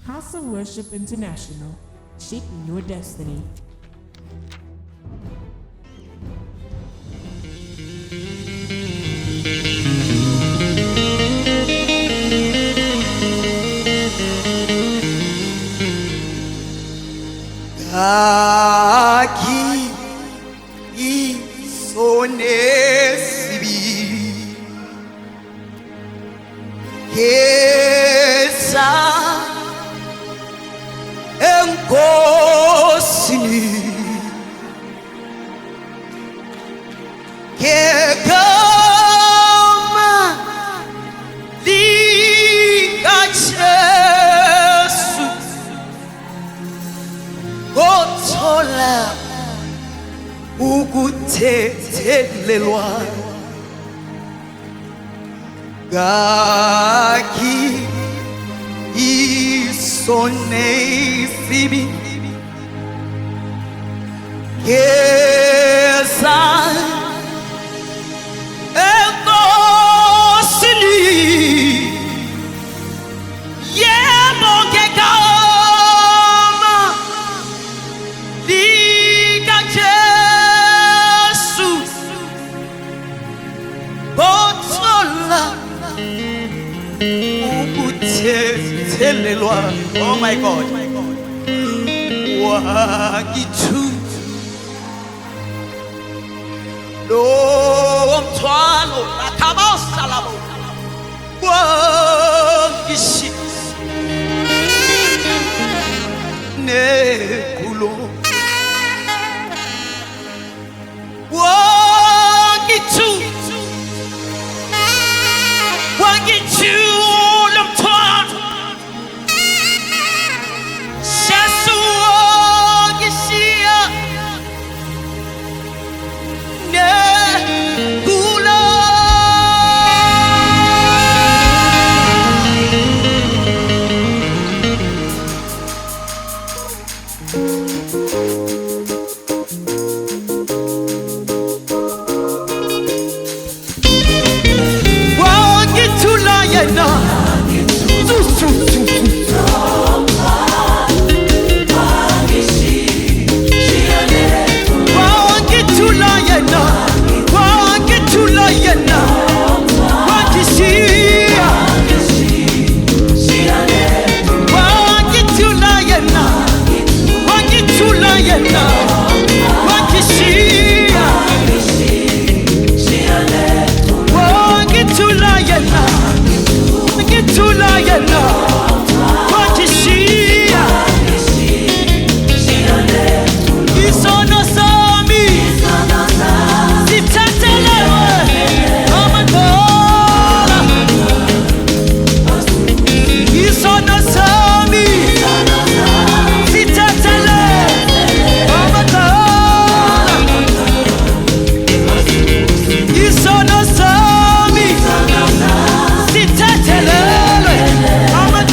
House of Worship International, shaping your destiny. Aki isonesibi kesa enkosini kegama likachesu Gotola ukuthethelelwa Gaki isonesibi Kesa ekosini Yebo kegama Lika Jesus Botola ukuthethelelwa Oh my God Wakitu Lo mthwalo akabasalabo Wakishi Nekulo Wakitu Lomthwalo Shasu Wakishia Nekulo I'm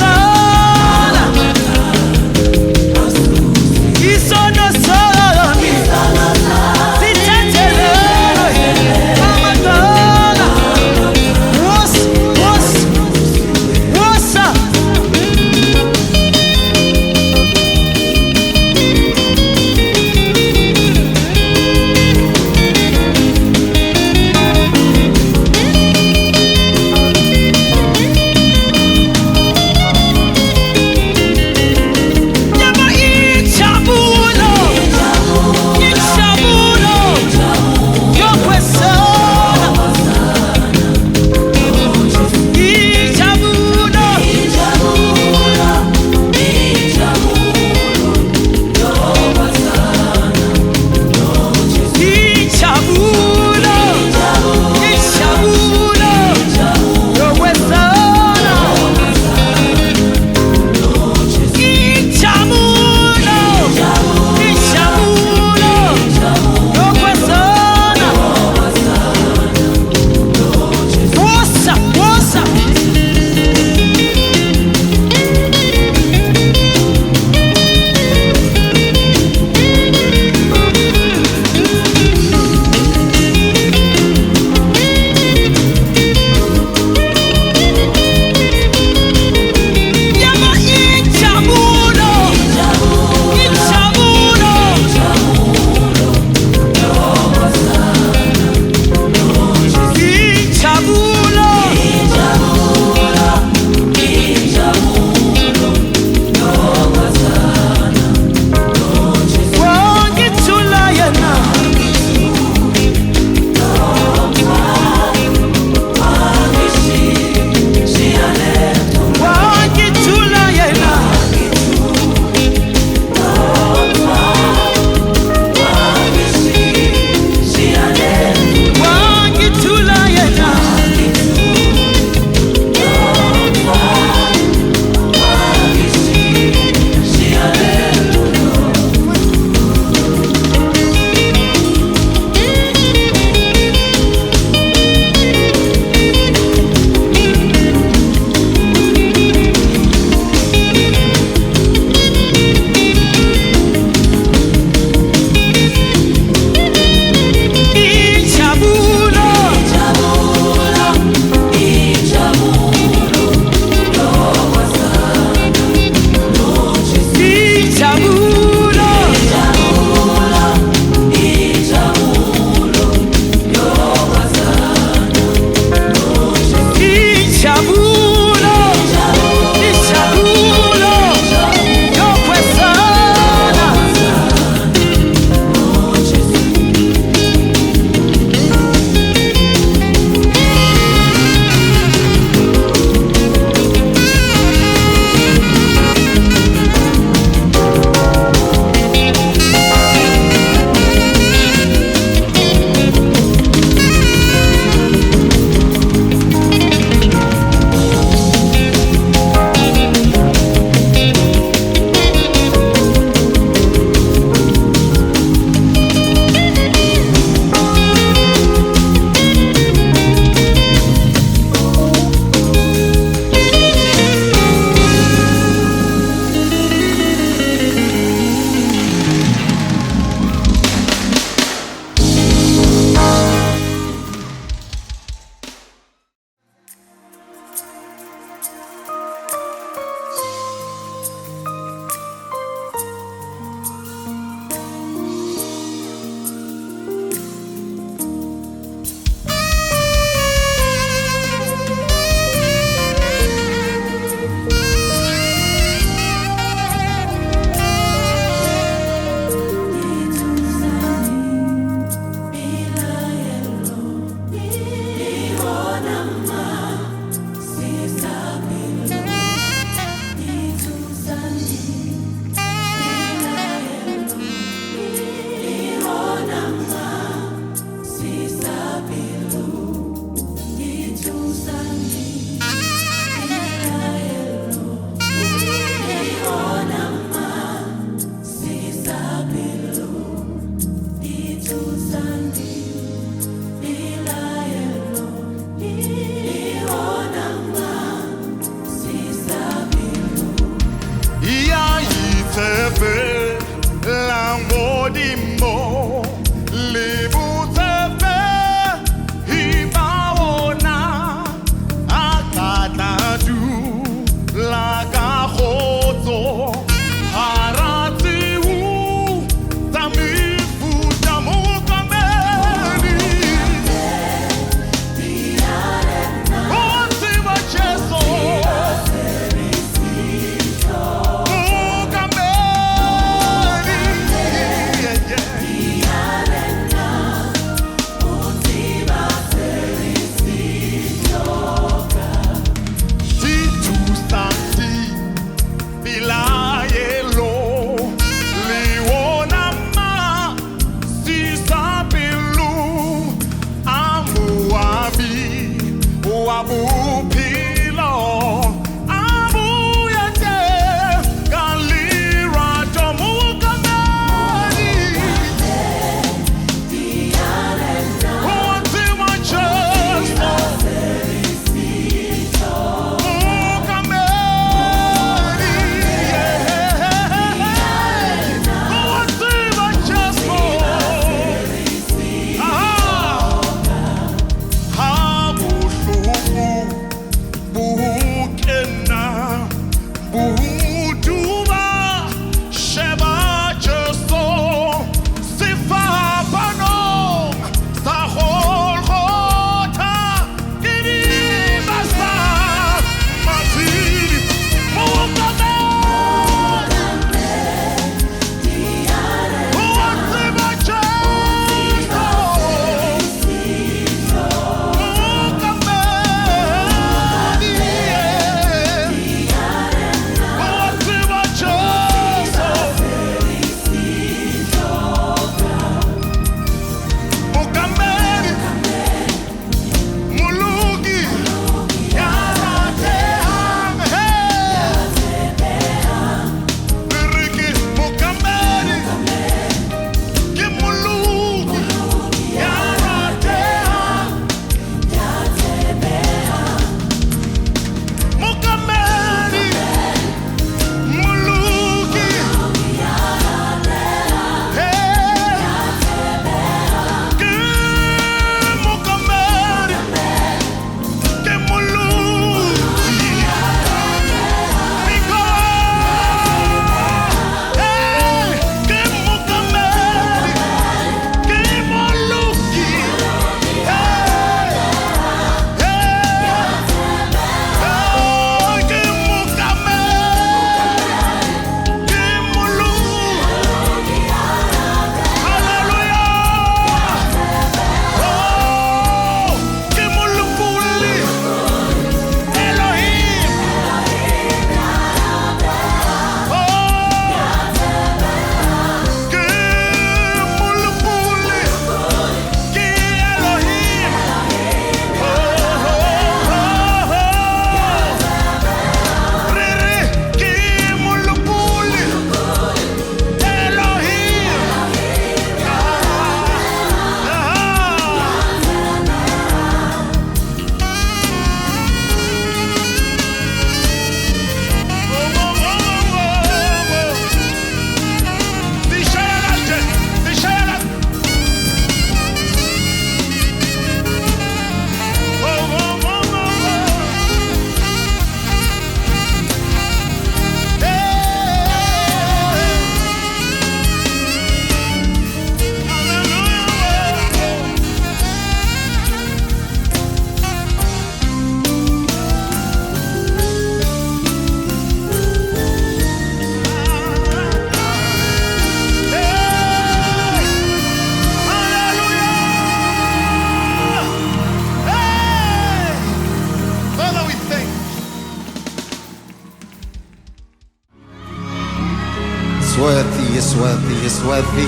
worthy, is worthy, is worthy.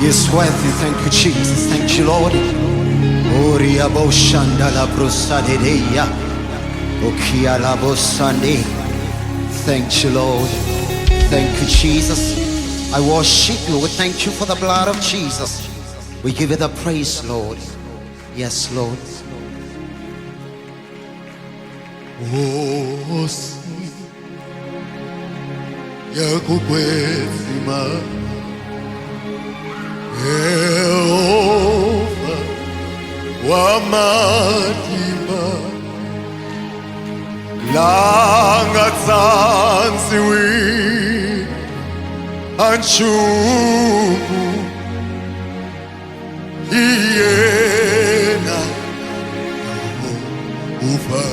Is worthy. Thank you, Jesus. Thank you, Lord. Oria boshanda la brosadeya. Okia la bosande. Thank you, Lord. Thank you, Jesus. I worship you. We thank you for the blood of Jesus. We give you the praise, Lord. Yes, Lord. Oh, yakukwezima Yehova wamatimba langatsanziwi anshuku iyena ufa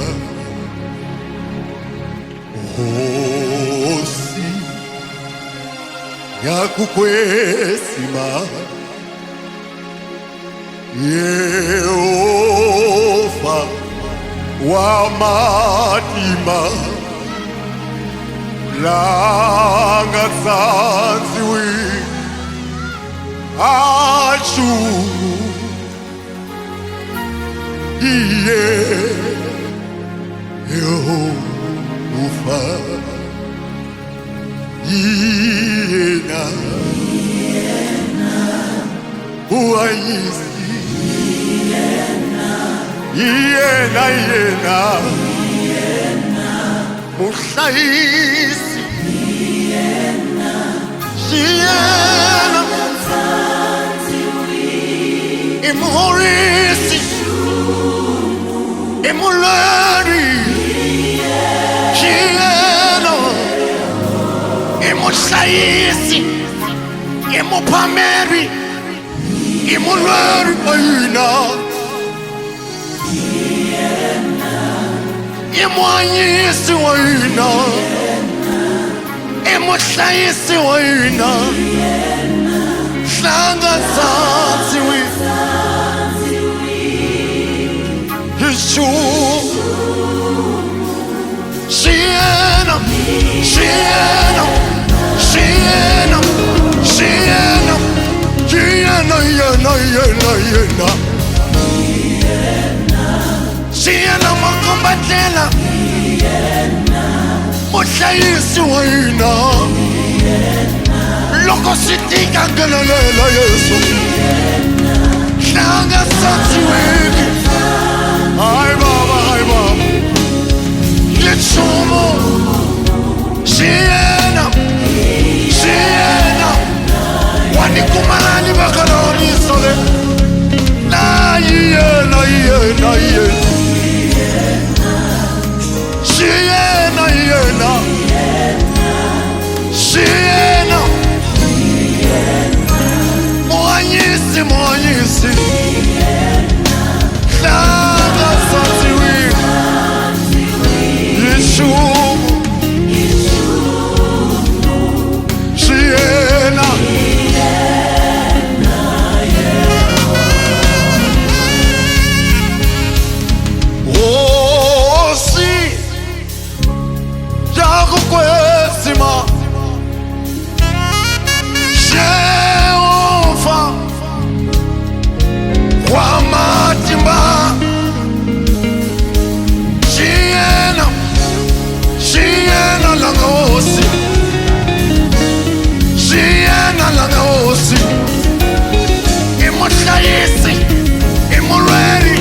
hosi yakukwesima Yehova wamatimba langatsanziwi anshuku Yehova yena uayisi yena muhlayisi yena imhorisi imulari yena imuhlayisi imuphameri imulari ayina imwanyisi wena imuhlayisi wena hlangatsanziwi Yeshu Shiyena Shiyena Shiyena Shiyena Shiyena Yena Yena Yena Shiyena makombatlela muhlayisi wena loko sitika ngelelela Yesu hlangatsanziweke Ay baba Yeshumo Shiyena wanikumani bakaroni sole na yena Shiyena Mwanyisi Hlangatsanziwi Yeshumo Shiyena Hosi yakukwesima Yehova wamatimba Shiyena langahosi Shiyena langahosi imuhlayisi imulweri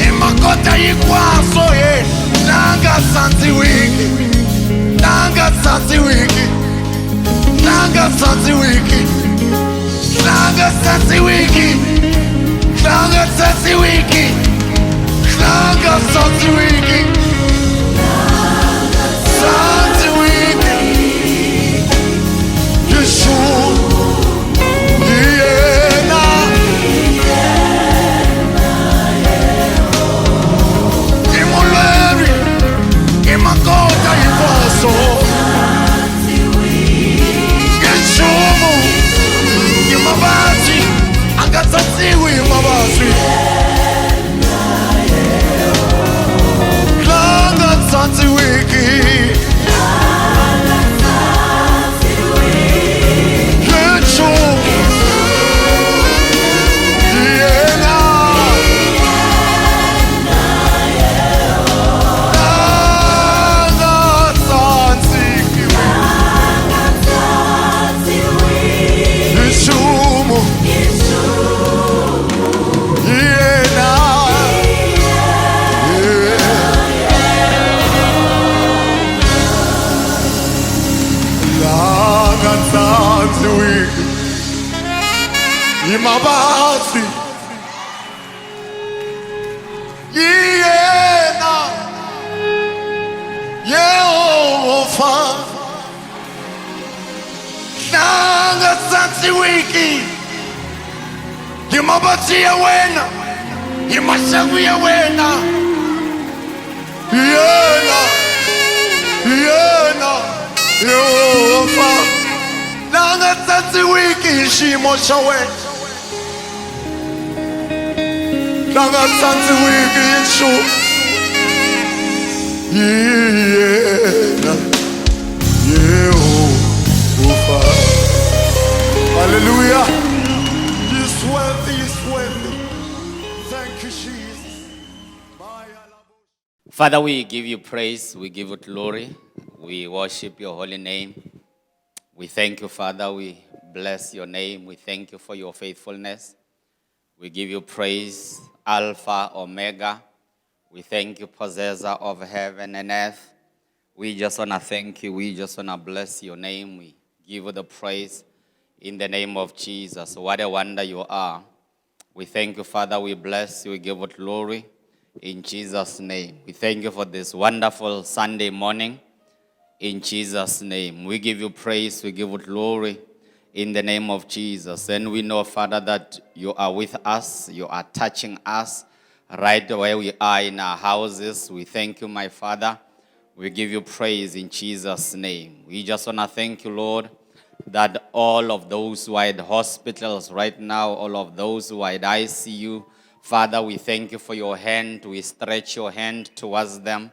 imakota yikwaso ye langatsanziwiki Langatsanziwiki Langatsanziwiki Langatsanziwiki Langatsanziwiki Langatsanziwiki Sanziwiki Yeshu Yena Imulweri Imakota yikwaso Yeshumu Imabazi Angatsanziwi imabazi imabazi yena Yehova hlanga tsatsi wiki imabazi ya wena imashavu ya wena yena Yehova hlanga tsatsi wiki ximo xa wena hlanga tsatsi wiki yeshu yena Yehova. Hallelujah. He's worthy, he's worthy. Thank you, Jesus. Father, we give you praise, we give you glory, we worship your holy name. We thank you, Father, we bless your name, we thank you for your faithfulness. We give you praise, Alpha, Omega. We thank you, possessor of heaven and earth. We just want to thank you, we just want to bless your name. We give you the praise in the name of Jesus. What a wonder you are. We thank you, Father, we bless you, we give you glory. In Jesus' name. We thank you for this wonderful Sunday morning. In Jesus' name. We give you praise. We give you glory. In the name of Jesus. And we know, Father, that you are with us. You are touching us right where we are in our houses. We thank you, my Father. We give you praise in Jesus' name. We just want to thank you, Lord, that all of those who are at hospitals right now, all of those who are at ICU, Father, we thank you for your hand. We stretch your hand towards them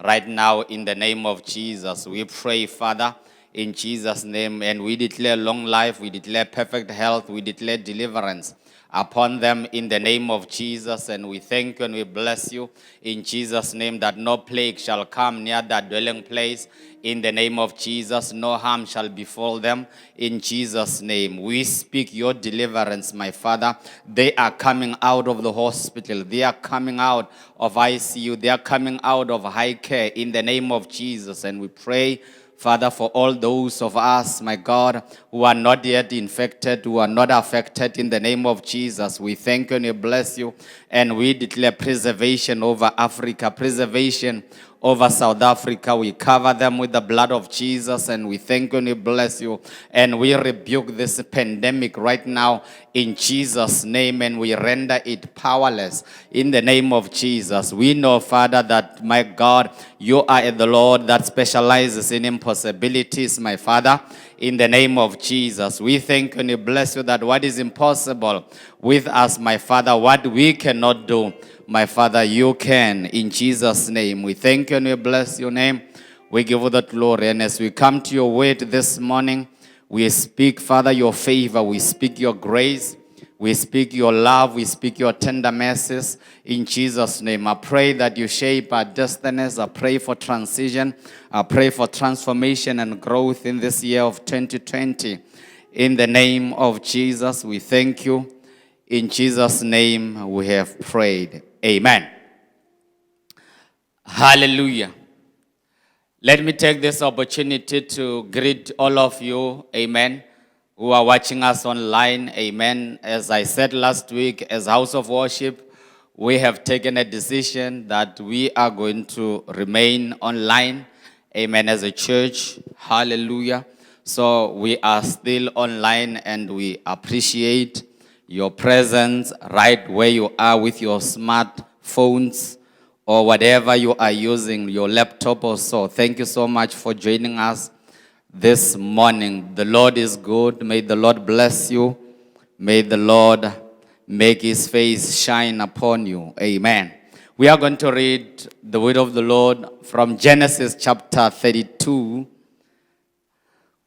right now in the name of Jesus. We pray, Father, in Jesus' name, and we declare long life, we declare perfect health, we declare deliverance upon them in the name of Jesus. And we thank you and we bless you in Jesus' name that no plague shall come near that dwelling place. In the name of Jesus, no harm shall befall them. In Jesus' name, we speak your deliverance, my Father. They are coming out of the hospital. They are coming out of ICU. They are coming out of high care in the name of Jesus. And we pray, Father, for all those of us, my God, who are not yet infected, who are not affected, in the name of Jesus, we thank you and we bless you. And we declare preservation over Africa, preservation over South Africa. We cover them with the blood of Jesus, and we thank you and we bless you. And we rebuke this pandemic right now in Jesus' name, and we render it powerless in the name of Jesus. We know, Father, that, my God, you are the Lord that specializes in impossibilities, my Father. In the name of Jesus, we thank you and we bless you that what is impossible with us, my Father, what we cannot do, my Father, you can. In Jesus' name, we thank you and we bless your name. We give you the glory. And as we come to your word this morning, we speak, Father, your favor. We speak your grace. We speak your love. We speak your tender mercies. In Jesus' name, I pray that you shape our destinies. I pray for transition. I pray for transformation and growth in this year of 2020. In the name of Jesus, we thank you. In Jesus' name, we have prayed. Amen. Hallelujah. Let me take this opportunity to greet all of you, amen, who are watching us online, amen. As I said last week, as House of Worship, we have taken a decision that we are going to remain online, amen, as a church. Hallelujah. So we are still online, and we appreciate your presence right where you are with your smartphones or whatever you are using, your laptop or so. Thank you so much for joining us this morning. The Lord is good. May the Lord bless you. May the Lord make his face shine upon you. Amen. We are going to read the word of the Lord from Genesis chapter 32.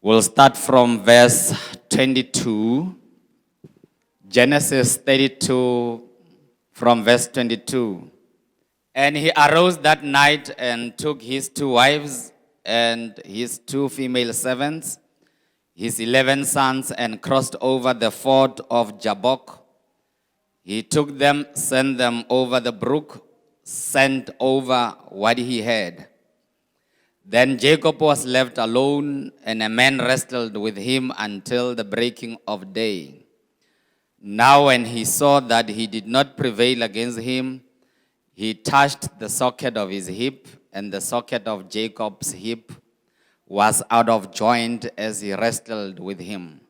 We'll start from verse 22. Genesis 32 from verse 22. And he arose that night and took his 2 wives and his 2 female servants, his 11 sons, and crossed over the ford of Jabbok. He took them, sent them over the brook, sent over what he had. Then Jacob was left alone, and a man wrestled with him until the breaking of day. Now when he saw that he did not prevail against him, he touched the socket of his hip, and the socket of Jacob's hip was out of joint as he wrestled with him.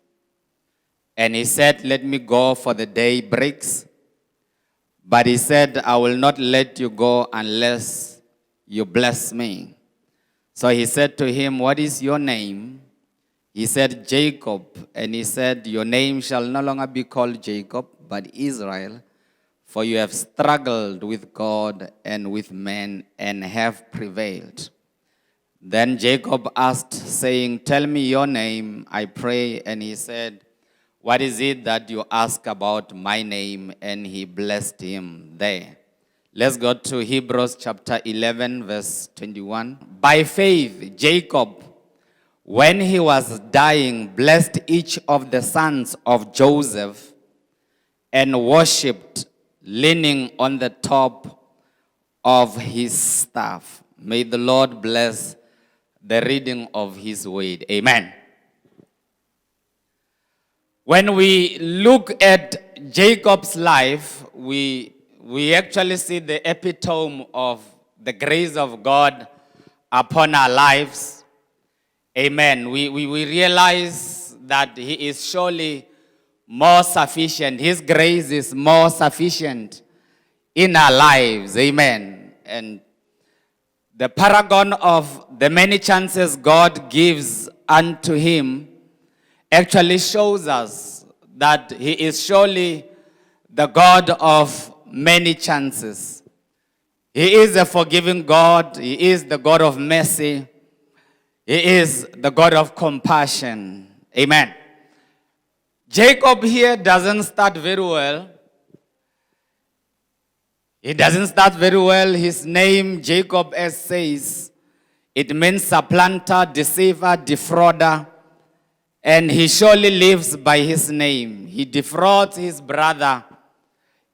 And he said, let me go, for the day breaks. But he said, I will not let you go unless you bless me. So he said to him, what is your name? He said, Jacob. And he said, your name shall no longer be called Jacob, but Israel, for you have struggled with God and with men and have prevailed. Then Jacob asked, saying, tell me your name, I pray. And he said, what is it that you ask about my name? And he blessed him there. Let's go to Hebrews chapter 11, verse 21. By faith, Jacob, when he was dying, blessed each of the sons of Joseph and worshipped, leaning on the top of his staff. May the Lord bless the reading of his word. Amen. When we look at Jacob's life, we actually see the epitome of the grace of God upon our lives. Amen. We realize that he is surely more sufficient. His grace is more sufficient in our lives. Amen. And the paragon of the many chances God gives unto him actually shows us that he is surely the God of many chances. He is a forgiving God. He is the God of mercy. He is the God of compassion. Amen. Jacob here doesn't start very well. He doesn't start very well. His name, Jacob, as says, it means supplanter, deceiver, defrauder. And he surely lives by his name. He defrauds his brother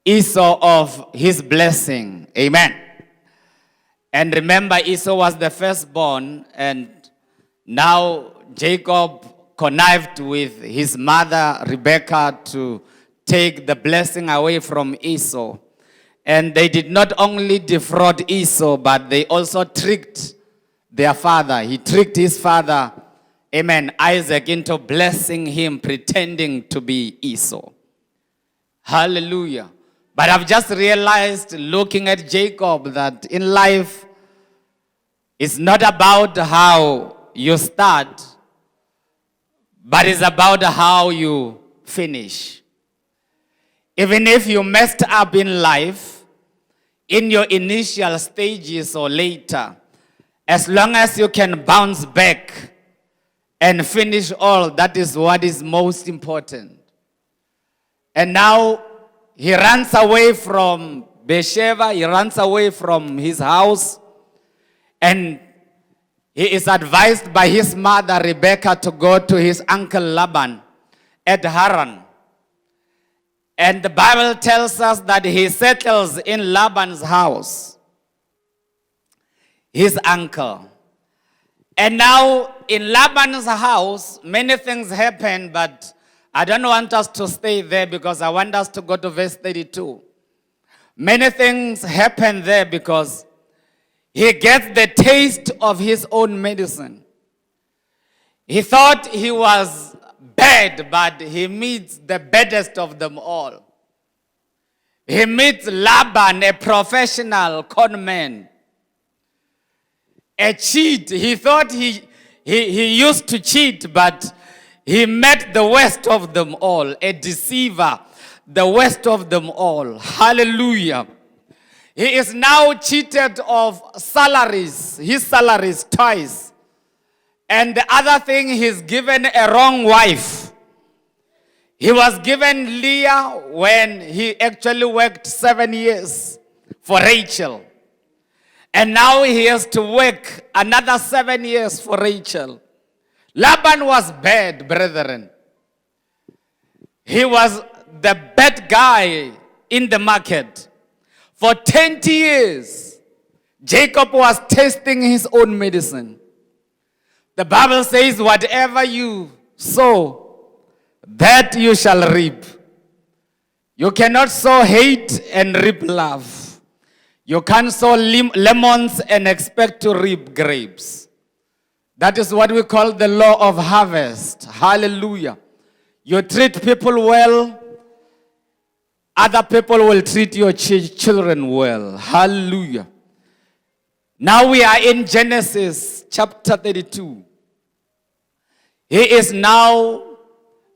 Esau of his blessing. Amen. And remember, Esau was the firstborn, and now Jacob connived with his mother Rebekah to take the blessing away from Esau. And they did not only defraud Esau, but they also tricked their father. He tricked his father, amen, Isaac, into blessing him, pretending to be Esau. Hallelujah. But I've just realized, looking at Jacob, that in life, it's not about how you start, but it's about how you finish. Even if you messed up in life, in your initial stages or later, as long as you can bounce back and finish all, that is what is most important. And now he runs away from Beersheba, he runs away from his house, and he is advised by his mother Rebekah to go to his uncle Laban at Haran. And the Bible tells us that he settles in Laban's house, his uncle. And now in Laban's house, many things happen, but I don't want us to stay there because I want us to go to verse 32. Many things happen there because he gets the taste of his own medicine. He thought he was bad, but he meets the baddest of them all. He meets Laban, a professional con man, a cheat. He thought he used to cheat, but he met the worst of them all, a deceiver, the worst of them all. Hallelujah. He is now cheated of salaries, his salaries twice. And the other thing, he's given a wrong wife. He was given Leah when he actually worked 7 years for Rachel. And now he has to work another 7 years for Rachel. Laban was bad, brethren. He was the bad guy in the market. For 20 years, Jacob was tasting his own medicine. The Bible says, whatever you sow, that you shall reap. You cannot sow hate and reap love. You can't sow lemons and expect to reap grapes. That is what we call the law of harvest. Hallelujah. You treat people well, other people will treat your children well. Hallelujah. Now we are in Genesis chapter 32. He is now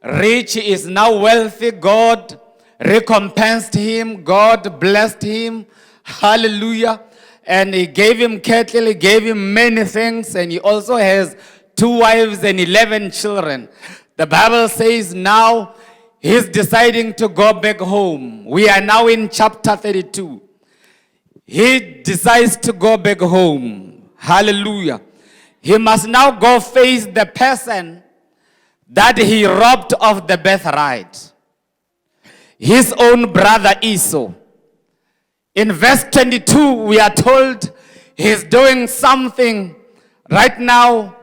rich, he is now wealthy. God recompensed him, God blessed him. Hallelujah. And he gave him cattle, he gave him many things, and he also has 2 wives and 11 children. The Bible says now he's deciding to go back home. We are now in chapter 32. He decides to go back home. Hallelujah. He must now go face the person that he robbed of the birthright. His own brother Esau. In verse 22, we are told he's doing something. Right now,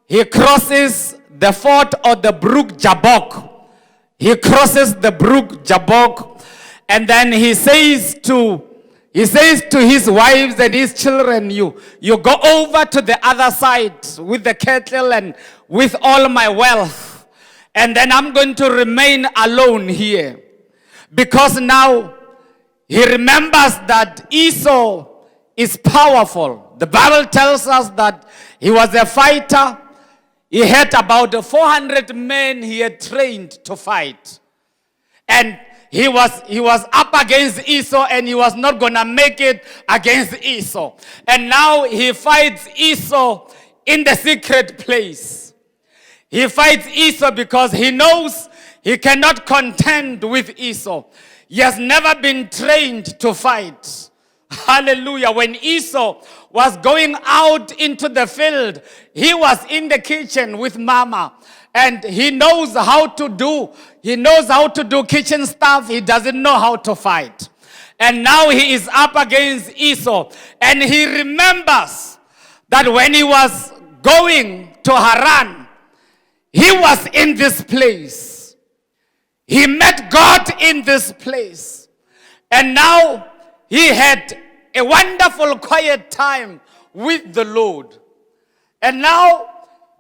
he crosses the ford or the brook Jabbok. He crosses the brook Jabbok, and then he says to his wives and his children, you go over to the other side with the cattle and with all my wealth, and then I'm going to remain alone here. Because now he remembers that Esau is powerful. The Bible tells us that he was a fighter. He had about 400 men he had trained to fight. And he was up against Esau, and he was not going to make it against Esau. And now he fights Esau in the secret place. He fights Esau because he knows he cannot contend with Esau. He has never been trained to fight. Hallelujah. When Esau was going out into the field, he was in the kitchen with mama. And he knows how to do kitchen stuff. He doesn't know how to fight. And now he is up against Esau. And he remembers that when he was going to Haran, he was in this place. He met God in this place. And now he had a wonderful quiet time with the Lord. And now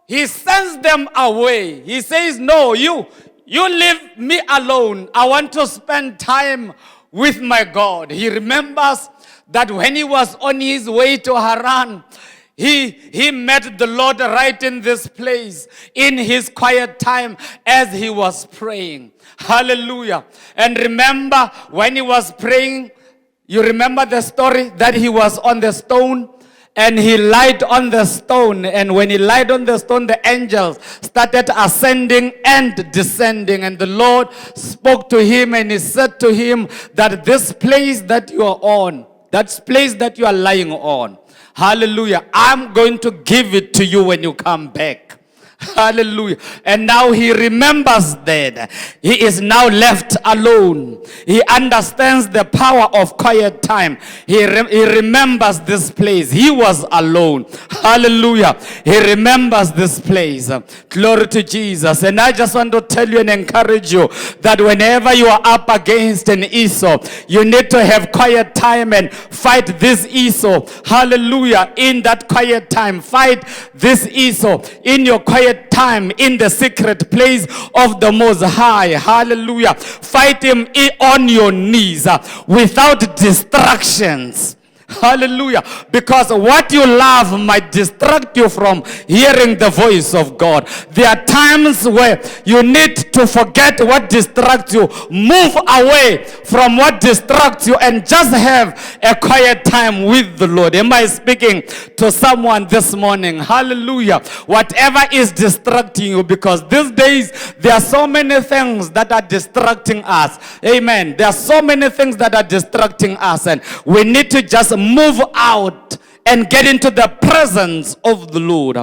he sends them away. He says, no, you leave me alone. I want to spend time with my God. He remembers that when he was on his way to Haran, he met the Lord right in this place, in his quiet time as he was praying. Hallelujah. And remember, when he was praying, you remember the story that he was on the stone and he lied on the stone. And when he lied on the stone, the angels started ascending and descending. And the Lord spoke to him and he said to him that this place that you are on, that place that you are lying on, hallelujah, I'm going to give it to you when you come back. Hallelujah. And now he remembers that he is now left alone. He understands the power of quiet time. He remembers this place. He was alone. Hallelujah. He remembers this place. Glory to Jesus. And I just want to tell you and encourage you that whenever you are up against an Esau, you need to have quiet time and fight this Esau. Hallelujah. In that quiet time, fight this Esau in your quiet time in the secret place of the Most High. Hallelujah. Fight him on your knees without distractions. Hallelujah. Because what you love might distract you from hearing the voice of God. There are times where you need to forget what distracts you. Move away from what distracts you and just have a quiet time with the Lord. Am I speaking to someone this morning? Hallelujah. Whatever is distracting you, because these days there are so many things that are distracting us. Amen. There are so many things that are distracting us, and we need to just move out and get into the presence of the Lord.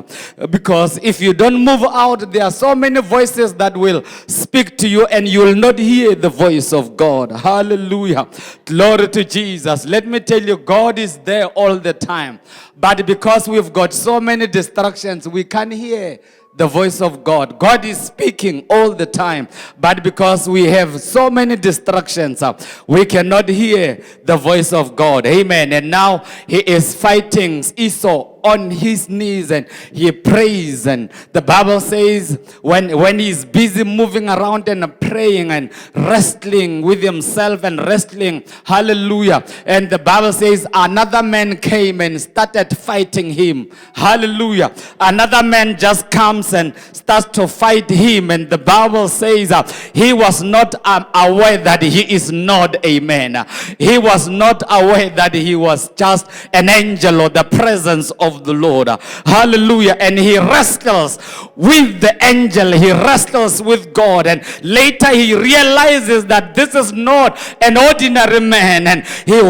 Because if you don't move out, there are so many voices that will speak to you and you will not hear the voice of God. Hallelujah. Glory to Jesus. Let me tell you, God is there all the time. But because we've got so many distractions, we can't hear the voice of God. God is speaking all the time, but because we have so many distractions, we cannot hear the voice of God. Amen. And now he is fighting Esau on his knees and he prays, and the Bible says when he's busy moving around and praying and wrestling with himself and wrestling, hallelujah, and the Bible says another man came and started fighting him. Hallelujah. Another man just comes and starts to fight him, and the Bible says he was not aware that he is not a man. He was not aware that he was just an angel or the presence of the Lord. Hallelujah. And he wrestles with the angel, he wrestles with God, and later he realizes that this is not an ordinary man, and he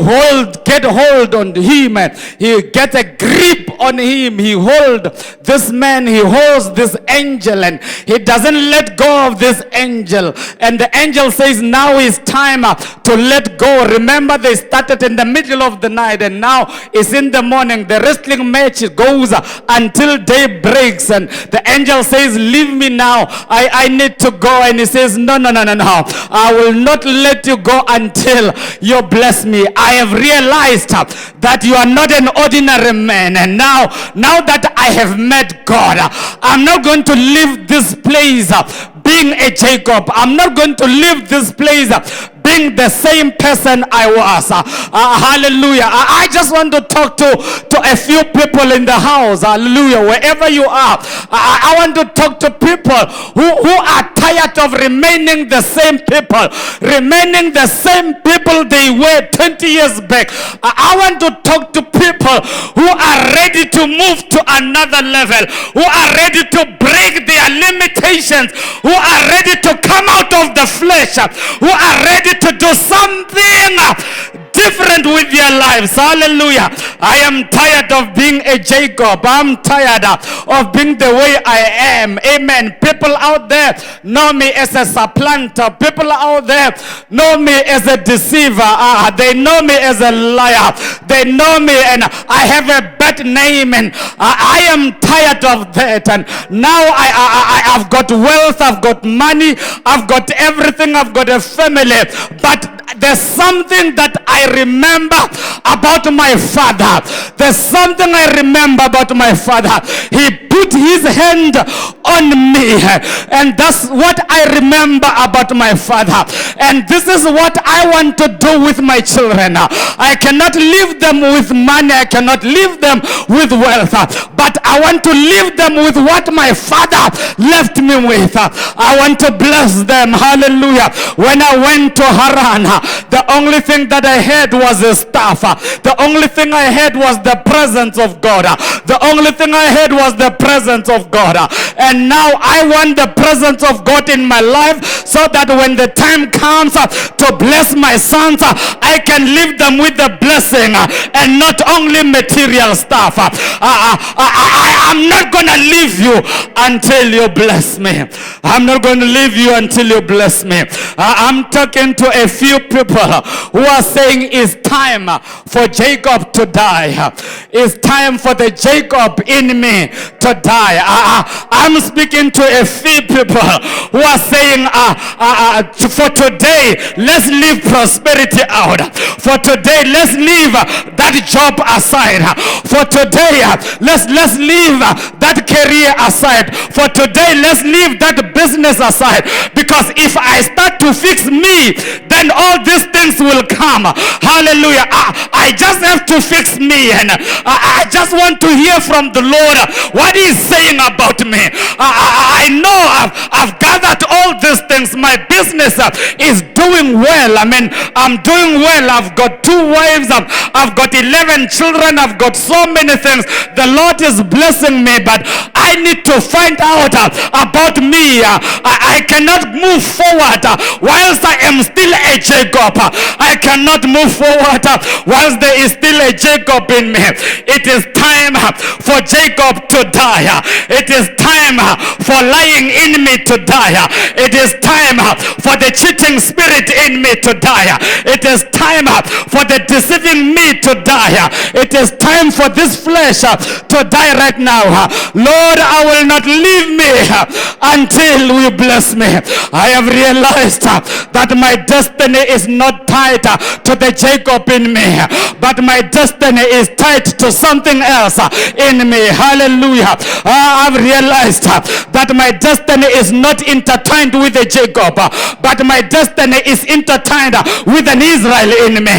get hold on him, and he get a grip on him. He hold this man, he holds this angel, and he doesn't let go of this angel. And the angel says, now is time to let go. Remember, they started in the middle of the night, and now it's in the morning. The wrestling match goes until day breaks, and the angel says, leave me now, I need to go. And he says, no, I will not let you go until you bless me. I have realized that you are not an ordinary man, and now that I have met God, I'm not going to leave this place being a Jacob. I'm not going to leave this place being the same person I was. Hallelujah. I just want to talk to a few people in the house. Hallelujah. Wherever you are, I want to talk to people who are tired of remaining the same people, remaining the same people they were 20 years back. I want to talk to people who are ready to move to another level, who are ready to break their limitations, who are ready to come out of the flesh, who are ready to do something different with their lives. Hallelujah. I am tired of being a Jacob. I'm tired of being the way I am. Amen. People out there know me as a supplanter. People out there know me as a deceiver. They know me as a liar. They know me and I have a bad name, and I am tired of that. And now I've got wealth, I've got money, I've got everything, I've got a family, but there's something that I remember about my father. There's something I remember about my father. He put his hand on me, and that's what I remember about my father. And this is what I want to do with my children. I cannot leave them with money, I cannot leave them with wealth, but I want to leave them with what my father left me with. I want to bless them. Hallelujah. When I went to Haran, the only thing that I had was a staff. The only thing I had was the presence of God. The only thing I had was the presence of God. And now I want the presence of God in my life, so that when the time comes to bless my sons, I can leave them with the blessing and not only material stuff. I'm not going to leave you until you bless me. I'm not going to leave you until you bless me. I'm talking to a few people who are saying it's time for Jacob to die. It's time for the Jacob in me to die. I'm speaking to a few people who are saying for today, let's leave prosperity out. For today, let's leave that job aside. For today, let's leave that career aside. For today, let's leave that business aside. Because if I start to fix me, then all these things will come. Hallelujah. I just have to fix me, and I just want to hear from the Lord what He's saying about me. I know I've gathered all these things. My business is doing well. I mean, I'm doing well. I've got 2 wives. I've got 11 children. I've got so many things. The Lord is blessing me, but I need to find out about me. I cannot move forward whilst I am still a Jacob. I cannot move forward whilst there is still a Jacob in me. It is time for Jacob to die. It is time for lying in me to die. It is time for the cheating spirit spirit in me to die. It is time for the deceiving me to die. It is time for this flesh to die right now. Lord, I will not leave me until you bless me. I have realized that my destiny is not tied to the Jacob in me, but my destiny is tied to something else in me. Hallelujah. I've realized that my destiny is not intertwined with a Jacob, but my destiny is intertwined with an Israel in me.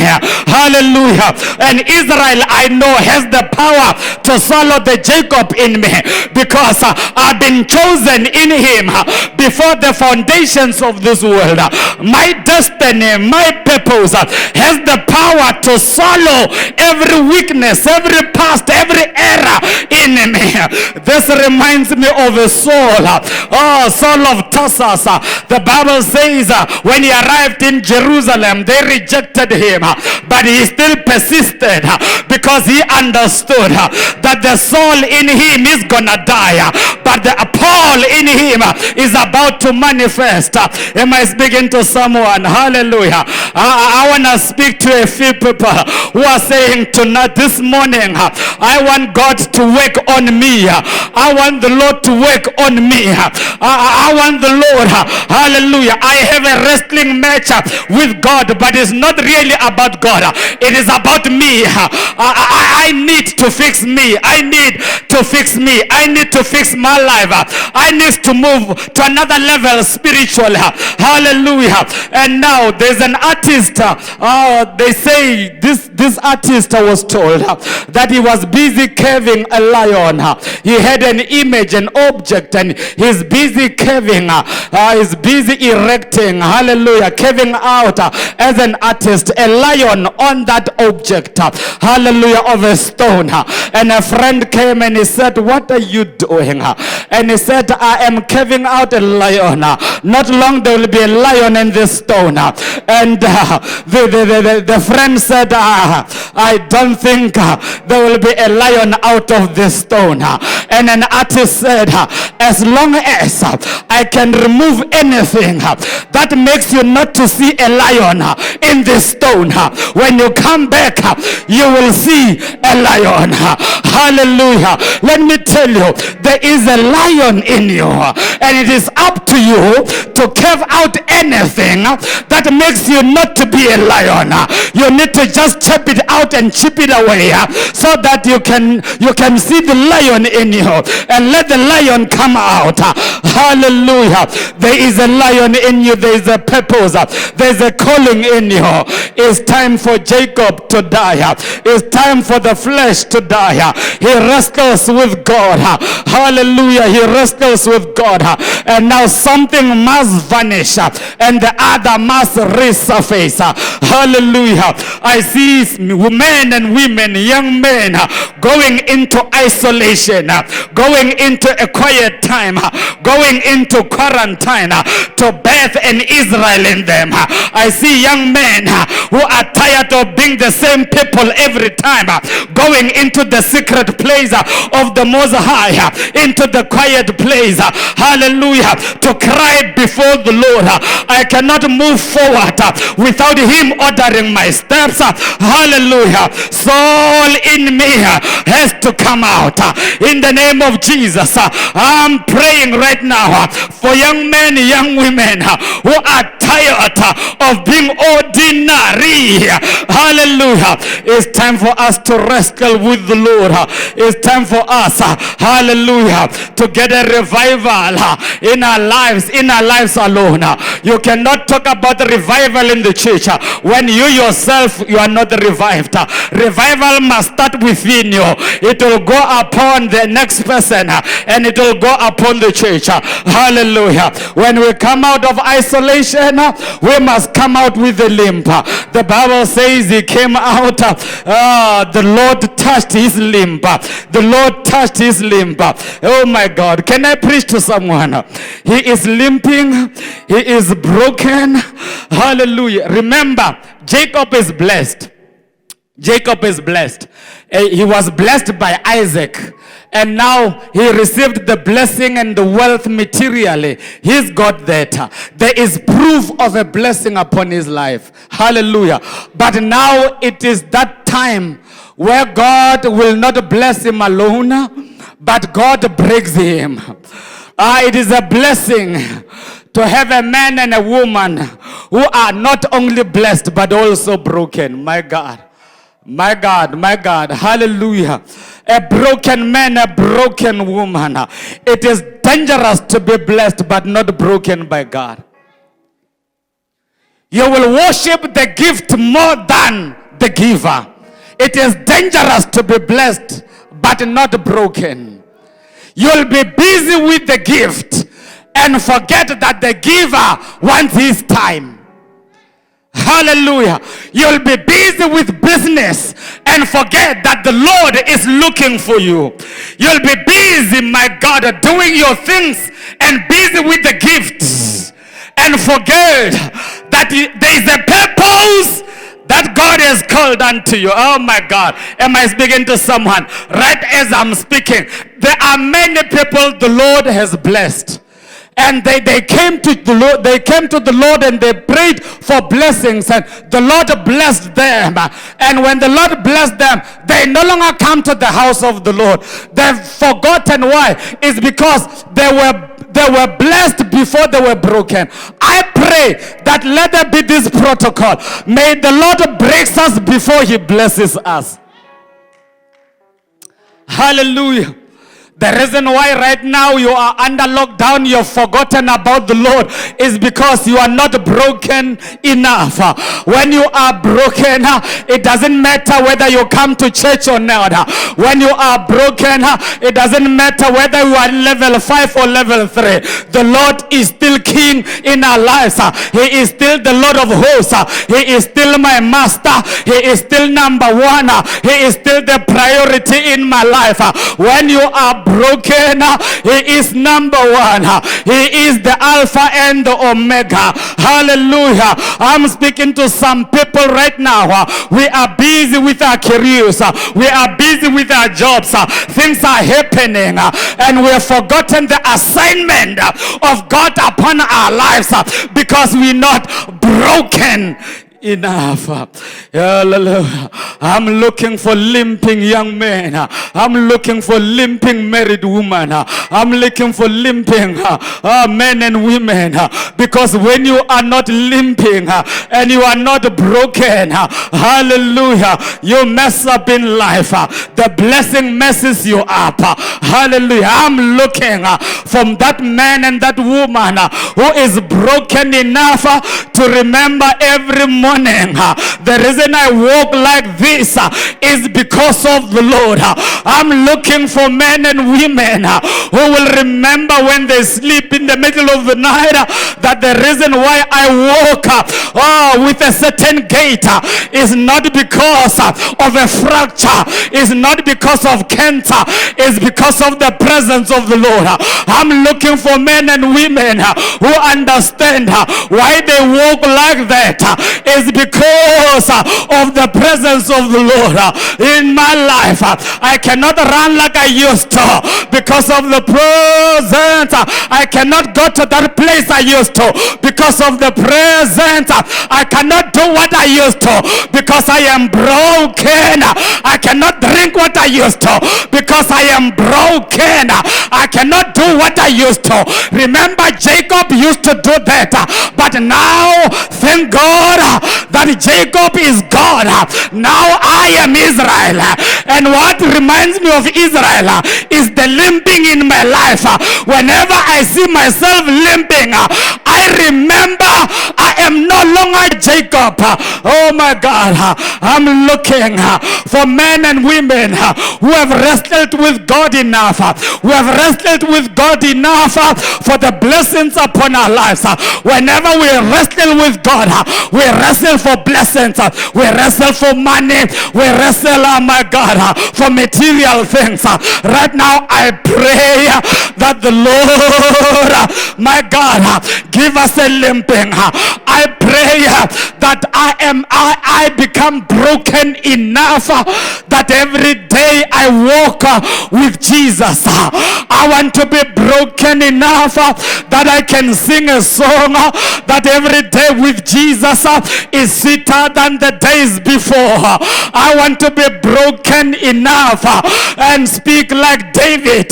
Hallelujah. And Israel, I know, has the power to swallow the Jacob in me, because I've been chosen in him before the foundations of this world. My destiny, my purpose has the power to swallow every weakness, every past, every error in me. This reminds me of a Saul. Saul of Tarsus. The Bible says when he arrived in Jerusalem, they rejected him, but he still persisted because he understood that the Saul in him is gonna die, but the Paul in him is about to manifest. Am I speaking to someone? Hallelujah. I want to speak to a few people who are saying tonight, this morning, I want God to work on me. I want the Lord to work on me. I want the Lord, hallelujah. I have a wrestling match with God, but it's not really about God. It is about me. I need to fix me. I need to fix me. I need to fix my life. I need to move to another level spiritually. Hallelujah. And now there's an artist. They say this artist was told that he was busy carving a lion. He had an image, an object, and he's busy carving. He's busy erecting. Hallelujah. Carving out as an artist a lion on that object. Hallelujah. Of a stone. And a friend came and he said, what are you doing? And he said, I am carving out a lion. Not long there will be a lion in this stone. And the friend said, I don't think there will be a lion out of this stone. And an artist said, as long as I can remove anything that makes you not to see a lion in this stone, when you come back, you will see a lion. Hallelujah. Let me tell you, there is a lion in you, and it is up to you to carve out anything that makes you not to be a lion. You need to just chop it out and chip it away, so that you can see the lion in you and let the lion come out. Hallelujah. There is a lion in you. There is a purpose. There is a calling in you. It's time for Jacob to die. It's time for the flesh to die. He wrestles with God. Hallelujah. He wrestles with God. And now something must vanish and the other must resurface. Hallelujah. I see men and women, young men, going into isolation, going into a quiet time, going into quarantine to birth an Israel in them. I see young men who are tired of being the same people every time, going into the secret place of the Most High, into the quiet place, hallelujah, to cry before the Lord. I cannot move forward without him ordering my steps. Hallelujah. Saul in me has to come out in the name of Jesus. I'm praying right now for young men, young women who are tired of being ordinary. Hallelujah. It's time for us to wrestle with the Lord. It's time for us, hallelujah, to get a revival in our lives alone. You cannot talk about revival in the church when you yourself, you are not revived. Revival must start within you. It will go upon the next person and it will go upon the church. Hallelujah. When we come out of isolation, we must come out with a limp. The Bible says he came out, the Lord touched his limp. The Lord touched his limp. Oh my God. Can I preach to someone? He is limping. He is broken. Hallelujah. Remember, Jacob is blessed. Jacob is blessed. He was blessed by Isaac. and now he received the blessing and the wealth materially. He's got that. There is proof of a blessing upon his life. Hallelujah. But now it is that time where God will not bless him alone, but God breaks him. It is a blessing to have a man and a woman who are not only blessed but also broken. My God. My God, my God, hallelujah. A broken man, a broken woman. It is dangerous to be blessed but not broken by God. You will worship the gift more than the giver. It is dangerous to be blessed but not broken. You'll be busy with the gift and forget that the giver wants his time. Hallelujah. You'll be busy with business and forget that the Lord is looking for you. You'll be busy, my God, doing your things and busy with the gifts and forget that there is a purpose that God has called unto you. Oh my God. Am I speaking to someone? Right as I'm speaking, there are many people the Lord has blessed. And they came to the Lord and they prayed for blessings, and the Lord blessed them. And when the Lord blessed them, they no longer come to the house of the Lord. They've forgotten why. It's because they were blessed before they were broken. I pray that let there be this protocol. May the Lord break us before he blesses us. Hallelujah. The reason why right now you are under lockdown, you've forgotten about the Lord, is because you are not broken enough. When you are broken, it doesn't matter whether you come to church or not. When you are broken, it doesn't matter whether you are level 5 or level 3. The Lord is still king in our lives. He is still the Lord of hosts. He is still my master. He is still number one. He is still the priority in my life. When you are broken, he is number one. He is the Alpha and the Omega. Hallelujah. I'm speaking to some people right now. We are busy with our careers. We are busy with our jobs. Things are happening and we have forgotten the assignment of God upon our lives because we're not broken enough. Hallelujah. I'm looking for limping young men. I'm looking for limping married women. I'm looking for limping men and women, because when you are not limping and you are not broken, hallelujah, you mess up in life. The blessing messes you up. Hallelujah. I'm looking from that man and that woman who is broken enough to remember every morning, the reason I walk like this is because of the Lord. I'm looking for men and women who will remember when they sleep in the middle of the night that the reason why I walk with a certain gait is not because of a fracture, is not because of cancer, is because of the presence of the Lord. I'm looking for men and women who understand why they walk like that is because of the presence of the Lord in my life. I cannot run like I used to because of the presence. I cannot go to that place I used to because of the presence. I cannot do what I used to because I am broken. I cannot drink what I used to because I am broken. I cannot do what I used to. Remember, Jacob used to do that, but now thank God that Jacob is God. Now I am Israel. And what reminds me of Israel is the limping in my life. Whenever I see myself limping, I remember I am no longer Jacob. Oh my God. I'm looking for men and women who have wrestled with God enough, who have wrestled with God enough for the blessings upon our lives. Whenever we wrestle with God, we wrestle for blessings, we wrestle for money, we wrestle, oh my God, for material things. Right now I pray that the Lord, my God, give us a limping. I pray that I become broken enough that every day I walk with Jesus. I want to be broken enough that I can sing a song that every day with Jesus is sweeter than the days before. I want to be broken enough and speak like David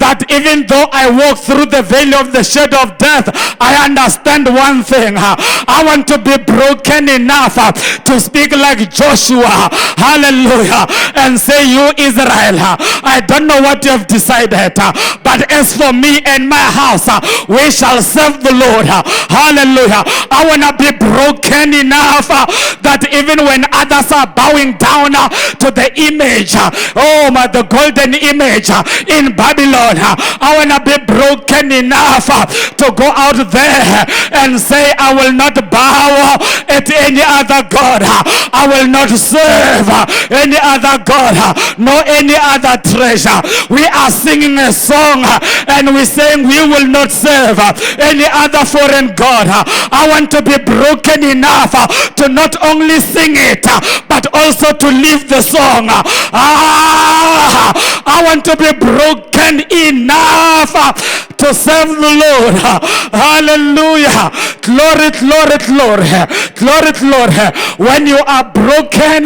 that even though I walk through the valley of the shadow of death, I understand one thing. I want to be broken enough to speak like Joshua, hallelujah, and say, you Israel, I don't know what you have decided, but as for me and my house, we shall serve the Lord, hallelujah. I want to be broken enough that even when others are bowing down to the image, the golden image in Babylon, I want to be broken enough to go out there and say, I will not bow at any other God. I will not serve any other God, nor any other treasure. We are singing a song and we're saying we will not serve any other foreign God. I want to be broken enough to not only sing it, but also to live the song. I want to be broken enough to serve the Lord. Hallelujah. Glory, glory, glory. Glory, glory. When you are broken,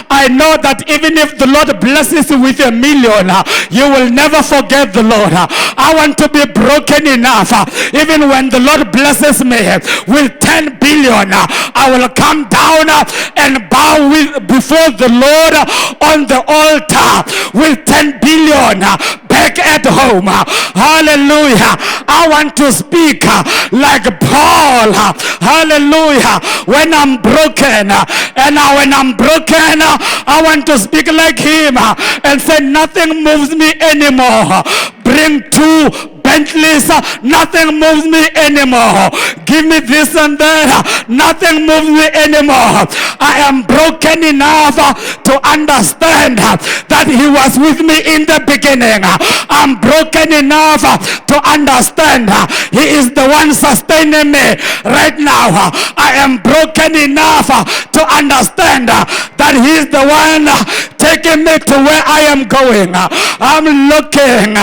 I know that even if the Lord blesses you with 1 million, you will never forget the Lord. I want to be broken enough, even when the Lord blesses me with 10 billion, I will come down and bow before the Lord on the altar with 10 billion back at home. Hallelujah. I want to speak like Paul. Hallelujah. When I'm broken, and when I'm broken, I want to speak like him and say, nothing moves me anymore. Bring 2 Bentleys, nothing moves me anymore. Give me this and that, nothing moves me anymore. I am broken enough to understand that he was with me in the beginning. I'm broken enough to understand he is the one sustaining me right now. I am broken enough to understand that he is the one taking me to where I am going. I'm looking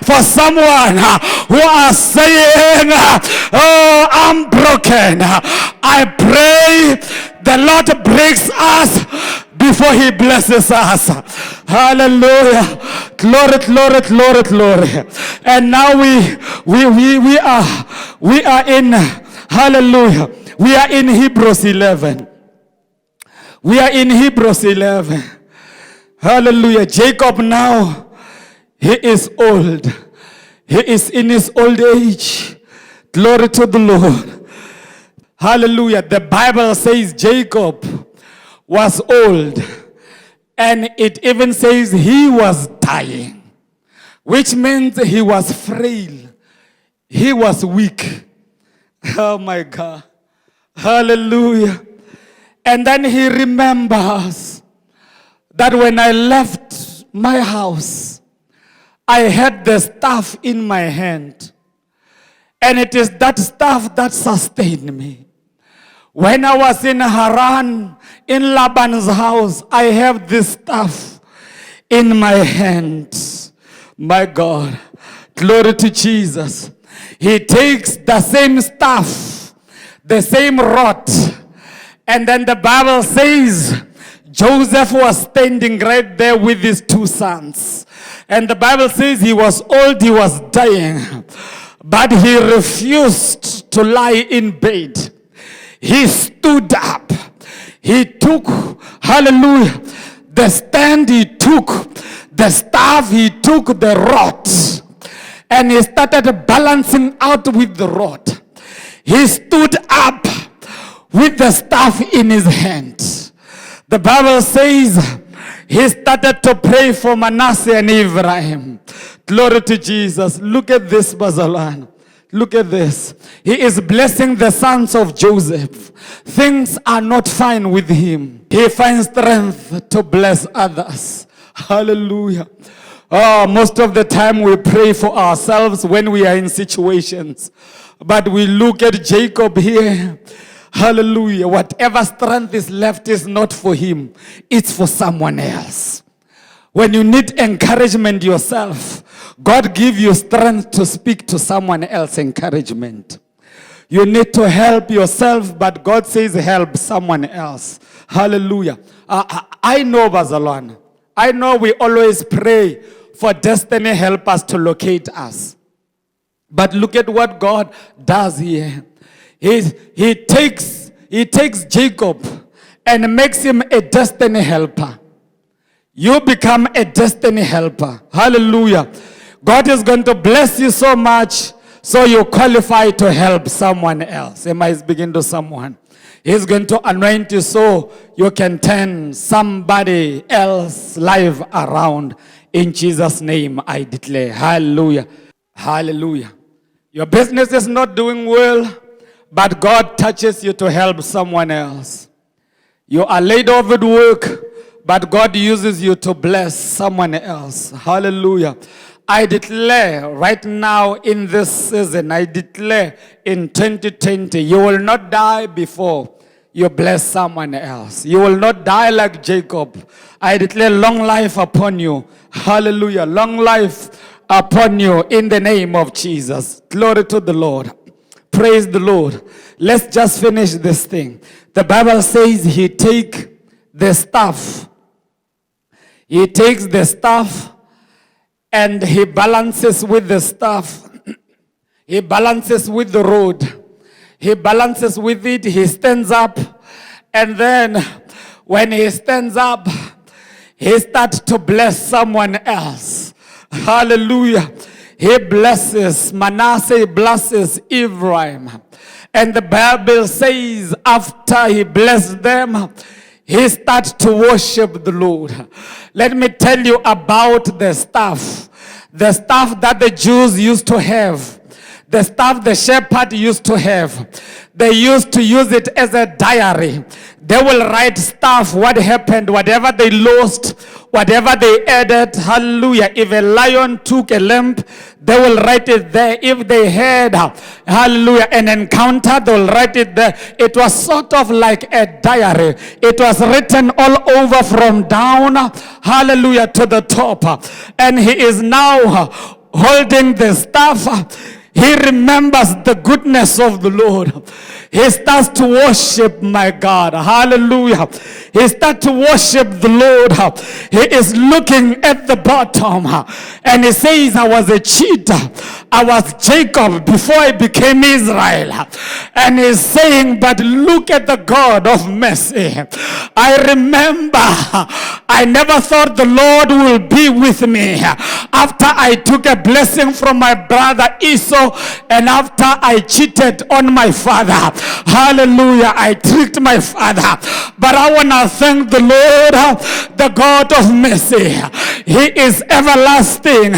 for someone who are saying, oh, I'm broken. I pray the Lord breaks us before he blesses us. Hallelujah. Glory, glory, glory, glory. And now we are in, hallelujah, we are in Hebrews 11. We are in Hebrews 11. Hallelujah. Jacob now, he is old. He is in his old age. Glory to the Lord. Hallelujah. The Bible says Jacob was old. And it even says he was dying. Which means he was frail. He was weak. Oh my God. Hallelujah. And then he remembers that when I left my house, I had the staff in my hand. And it is that staff that sustained me. When I was in Haran, in Laban's house, I have this staff in my hand. My God, glory to Jesus. He takes the same staff, the same rod, and then the Bible says Joseph was standing right there with his 2 sons. And the Bible says he was old, he was dying. But he refused to lie in bed. He stood up. He took, hallelujah, the stand, he took the staff, he took the rod. And he started balancing out with the rod. He stood up with the staff in his hand. The Bible says he started to pray for Manasseh and Ephraim. Glory to Jesus. Look at this, Bazalan. Look at this. He is blessing the sons of Joseph. Things are not fine with him. He finds strength to bless others. Hallelujah. Most of the time we pray for ourselves when we are in situations. But we look at Jacob here. Hallelujah. Whatever strength is left is not for him, it's for someone else. When you need encouragement yourself, God give you strength to speak to someone else encouragement. You need to help yourself, but God says help someone else. Hallelujah. I know, Bazalwane. I know we always pray for destiny helpers to locate us. But look at what God does here. He takes Jacob and makes him a destiny helper. You become a destiny helper. Hallelujah. God is going to bless you so much so you qualify to help someone else. Am I speaking to someone? He's going to anoint you so you can turn somebody else's life around. In Jesus' name, I declare. Hallelujah. Hallelujah. Your business is not doing well, but God touches you to help someone else. You are laid off with work, but God uses you to bless someone else. Hallelujah. I declare right now in this season, I declare in 2020, you will not die before you bless someone else. You will not die like Jacob. I declare long life upon you. Hallelujah. Long life upon you in the name of Jesus. Glory to the Lord. Praise the Lord. Let's just finish this thing. The Bible says he takes the staff. He takes the staff and he balances with the staff. He balances with the rod. He balances with it. He stands up. And then when he stands up, he starts to bless someone else. Hallelujah. He blesses Manasseh, blesses Ephraim. And the Bible says after he blessed them, he starts to worship the Lord. Let me tell you about the staff. The staff that the Jews used to have. The staff the shepherd used to have. They used to use it as a diary. They will write stuff, what happened, whatever they lost, whatever they added. Hallelujah. If a lion took a lamb, they will write it there. If they had, hallelujah, an encounter, they will write it there. It was sort of like a diary. It was written all over from down, hallelujah, to the top. And he is now holding the staff. He remembers the goodness of the Lord. He starts to worship my God. Hallelujah. He starts to worship the Lord. He is looking at the bottom and he says, I was a cheater. I was Jacob before I became Israel. And he's saying, but look at the God of mercy. I remember I never thought the Lord will be with me after I took a blessing from my brother Esau and after I cheated on my father. Hallelujah. I tricked my father. But I want to thank the Lord, the God of mercy. He is everlasting.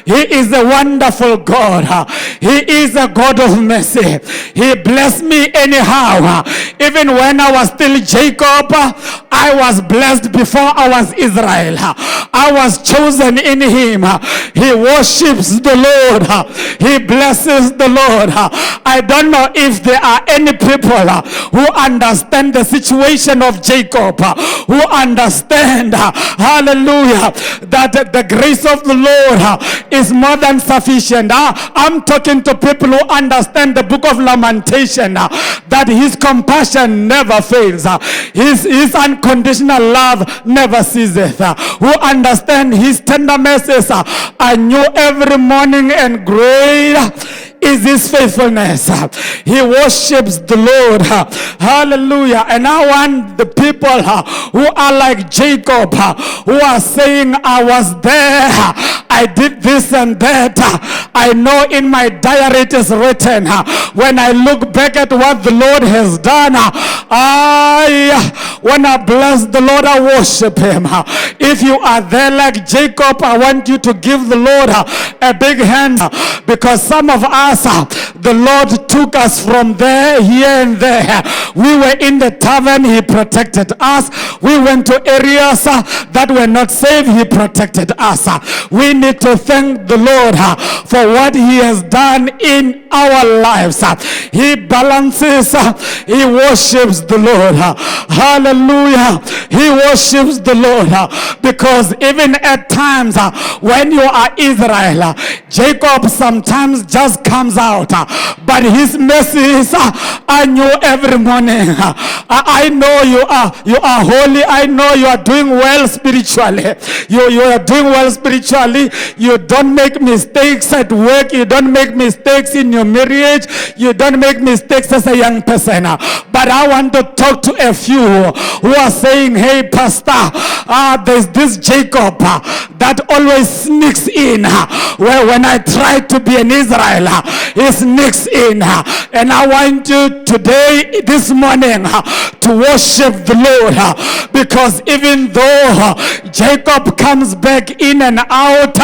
He is a wonderful God. He is a God of mercy. He blessed me anyhow. Even when I was still Jacob, I was blessed before I was Israel. I was chosen in him. He worships the Lord. He blesses the Lord. I don't know if there are any people who understand the situation of Jacob, who understand, hallelujah, that the grace of the Lord is more than sufficient. I'm talking to people who understand the book of Lamentation, that his compassion never fails. His unconditional love never ceases. Who understand his tender mercies are new every morning, and great is his faithfulness. He worships the Lord. Hallelujah. And I want the people who are like Jacob, who are saying, I was there, I did this and that. I know in my diary it is written. When I look back at what the Lord has done, when I bless the Lord, I worship him. If you are there like Jacob, I want you to give the Lord a big hand, because some of us, The Lord took us from there, here and there. We were in the tavern, He protected us. We went to areas that were not safe, He protected us. We need to thank the Lord for what He has done in our lives. He balances, He worships the Lord. Hallelujah. He worships the Lord because even at times when you are Israel, Jacob sometimes just comes out, but his mercies are new every morning. I know you are holy. I know you are doing well spiritually. You are doing well spiritually. You don't make mistakes at work. You don't make mistakes in your marriage. You don't make mistakes as a young person. But I want to talk to a few who are saying, hey pastor, there's this Jacob that always sneaks in where when I try to be an Israel, he sneaks in. And I want you today, this morning, to worship the Lord, because even though Jacob comes back in and out,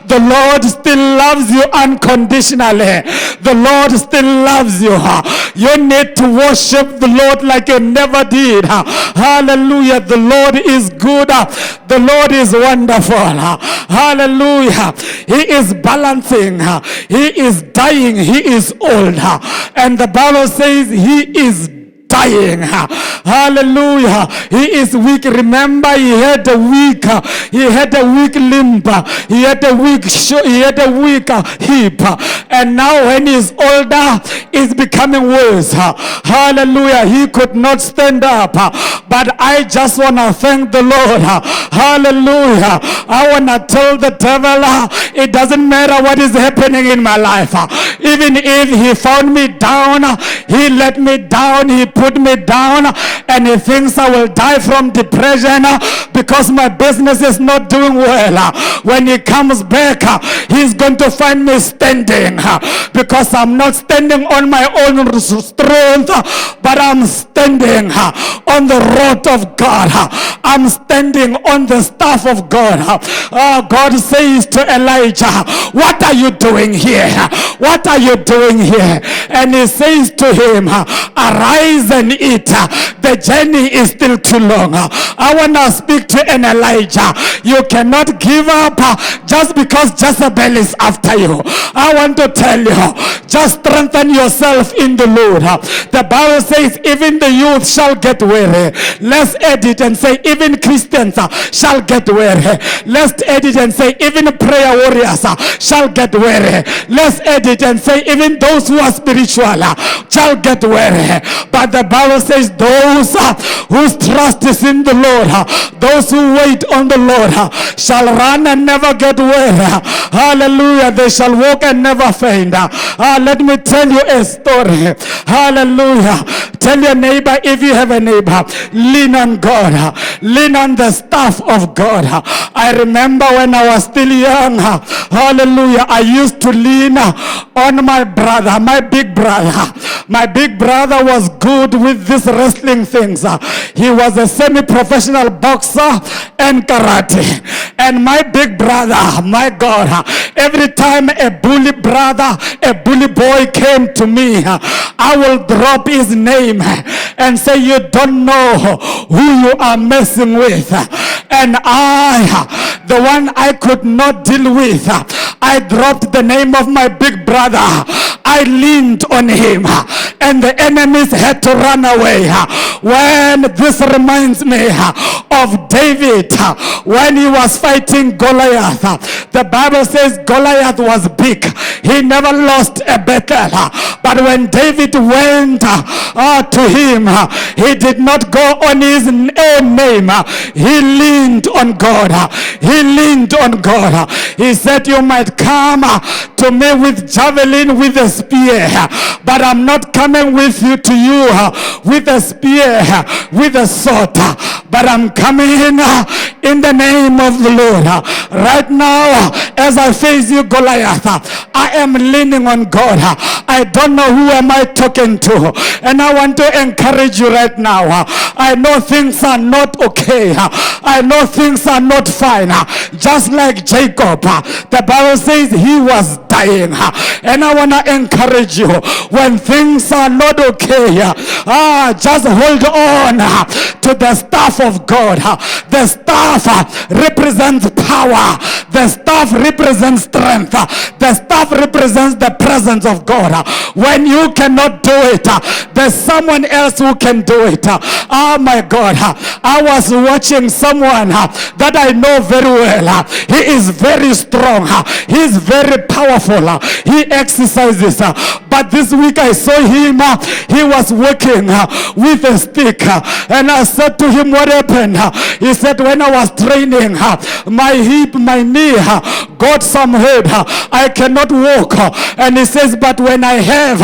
the Lord still loves you unconditionally. The Lord still loves you. You need to worship the Lord like you never did. Hallelujah. The Lord is good. The Lord is wonderful. Hallelujah. He is balancing. He is dying. He is old. And the Bible says he is dying. Hallelujah. He is weak. Remember, he had a weak limb. He had a weak hip. And now when he's older, it's becoming worse. Hallelujah. He could not stand up. But I just want to thank the Lord. Hallelujah. I want to tell the devil, it doesn't matter what is happening in my life. Even if he found me down, he let me down, he put me down, and he thinks I will die from depression because my business is not doing well. When he comes back, he's going to find me standing, because I'm not standing on my own strength, but I'm standing on the rod of God. I'm standing on the staff of God. God says to Elijah, what are you doing here? What are you doing here? And he says to him, arise and eat. The journey is still too long. I want to speak to an Elijah. You cannot give up just because Jezebel is after you. I want to tell you, just strengthen yourself in the Lord. The Bible says even the youth shall get weary. Let's edit and say even Christians shall get weary. Let's edit and say even prayer warriors shall get weary. Let's edit and say even those who are spiritual shall get weary. But the Bible says those whose trust is in the Lord, those who wait on the Lord shall run and never get weary. Hallelujah. They shall walk and never faint. Let me tell you a story. Hallelujah. Tell your neighbor, if you have a neighbor, lean on God. Lean on the staff of God. I remember when I was still young, hallelujah, I used to lean on my brother, my big brother. My big brother was good with these wrestling things. He was a semi-professional boxer and karate. And my big brother, my God, every time a bully brother, a bully boy came to me, I will drop his name and say, you don't know who you are messing with. And I, the one I could not deal with, I dropped the name of my big brother. I leaned on him and the enemies had to run away. When this reminds me of David when he was fighting Goliath. The Bible says Goliath was big. He never lost a battle. But when David went to him, he did not go on his own name. He leaned on God. He leaned on God. He said, you might come to me with javelin, with a spear, but I'm not coming with you to you with a spear, with a sword, but I'm coming in the name of the Lord. Right now, as I face you, Goliath, I am leaning on God. I I don't know who am I talking to. And I want to encourage you right now. I know things are not okay. I know things are not fine. Just like Jacob, the Bible says he was dying. And I want to encourage you, when things are not okay, just hold on to the staff of God. The staff represents power. The staff represents strength. The staff represents the presence of God. When you cannot do it, there's someone else who can do it. Oh my God, I was watching someone that I know very well. He is very strong. He is very powerful. He exercises. But this week I saw him. He was working with a stick. And I said to him, what happened? He said, when I was training, my hip, my knee got some hurt. I cannot walk. And he says, but when I have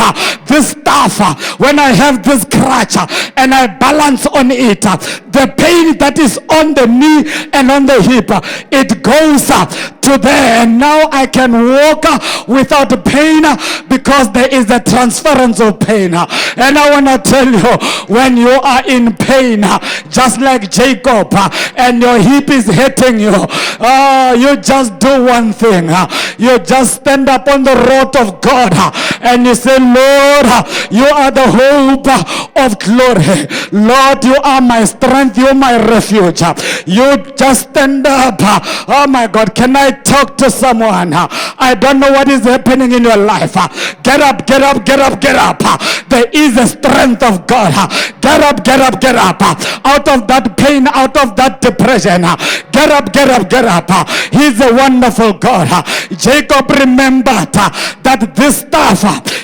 this staff, when I have this crutch and I balance on it, the pain that is on the knee and on the hip, it goes to there, and now I can walk without pain because there is a transference of pain. And I want to tell you, when you are in pain, just like Jacob, and your hip is hurting you, you just do one thing. You just stand up on the road of God and you say, Lord, you are the hope of glory. Lord, you are my strength, you are my refuge. You just stand up. Oh my God, can I talk to someone? I don't know what is happening in your life. Get up, get up, get up, get up. There is a strength of God. Get up, get up, get up. Out of that pain, out of that depression. Get up, get up, get up. He's a wonderful God. Jacob remembered that this staff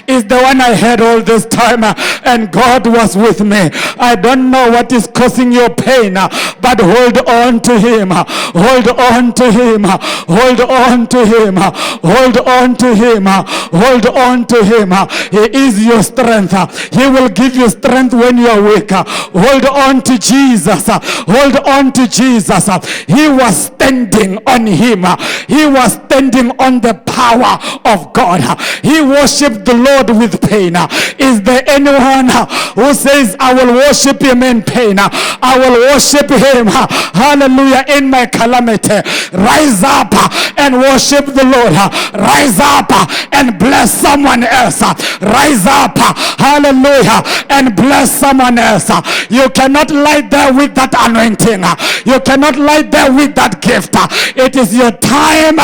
is the one I had all this time, and God was with me. I don't know what is causing your pain, but hold on to him. Hold on to him. Hold on to him. Hold on to him. Hold on to him. He is your strength. He will give you strength when you are weak. Hold on to Jesus. Hold on to Jesus. He was standing on him. He was standing on the power of God. He worshipped the Lord with pain. Is there anyone who says, I will worship him in pain? I will worship him, hallelujah, in my calamity. Rise up and worship the Lord. Rise up and bless someone else. Rise up, hallelujah, and bless someone else. You cannot lie there with that anointing. You cannot lie there with that gift. It is your time